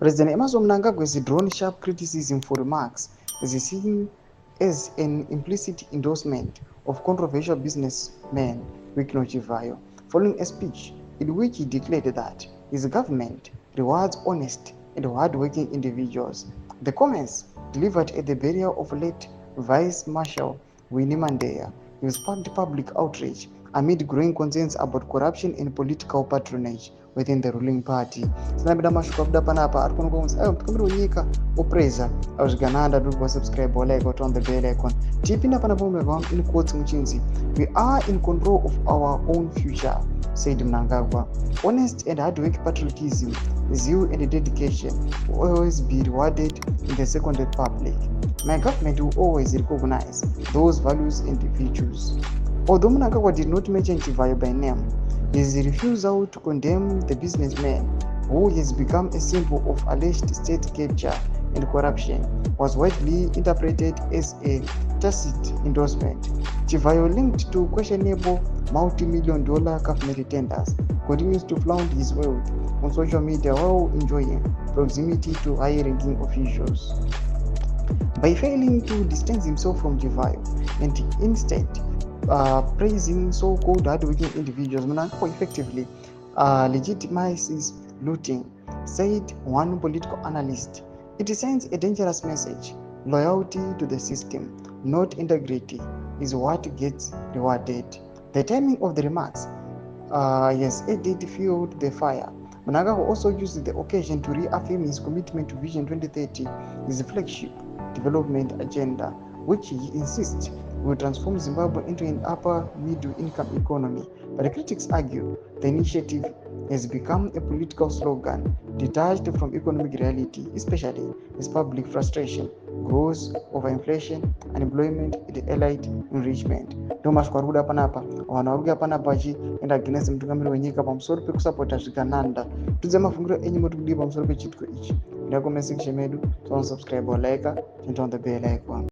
President Emmerson Mnangagwa has drawn sharp criticism for remarks as he seen as an implicit endorsement of controversial businessman Wycliffe Chivayo, following a speech in which he declared that his government rewards honest and hard-working individuals. The comments, delivered at the burial of late Vice Marshal Winnie Mandela, sparked public outrage amid growing concerns about corruption and political patronage within the ruling party. Sinabida mashukabda panapa arikunokonza tukamiro opreza azvigananda nduri subscribe like on the bell icon. Tipinda panapa umegwa in quotes muchinzi, we are in control of our own future, said Mnangagwa. Honest and hard-working patriotism, zeal and dedication will always be rewarded in the Second Republic. My government will always recognize those values and virtues. Although Mnangagwa did not mention Chivayo by name, his refusal to condemn the businessman who has become a symbol of alleged state capture and corruption was widely interpreted as a tacit endorsement. Chivayo, linked to questionable multi-million-dollar government tenders, continues to flaunt his wealth on social media while enjoying proximity to high-ranking officials. By failing to distance himself from Chivayo and instead praising so-called hard-working individuals, Mnangagwa effectively legitimizes looting, said one political analyst. It sends a dangerous message. Loyalty to the system, not integrity, is what gets rewarded. The timing of the remarks has added fuel to the fire. Mnangagwa also used the occasion to reaffirm his commitment to Vision 2030, his flagship development agenda, which he insists will transform Zimbabwe into an upper-middle income economy. But critics argue the initiative has become a political slogan detached from economic reality, especially as public frustration grows over inflation, unemployment, and allied enrichment. Thomas Kwaruda panapa, wanaruga panapa chi, and against them to come in pamusoro pekusapota zvikananda. Tudze mafungiro enyu mutikudipa pamusoro pechitiko ichi. Ndako message medu, so subscribe or like, and on the bell icon.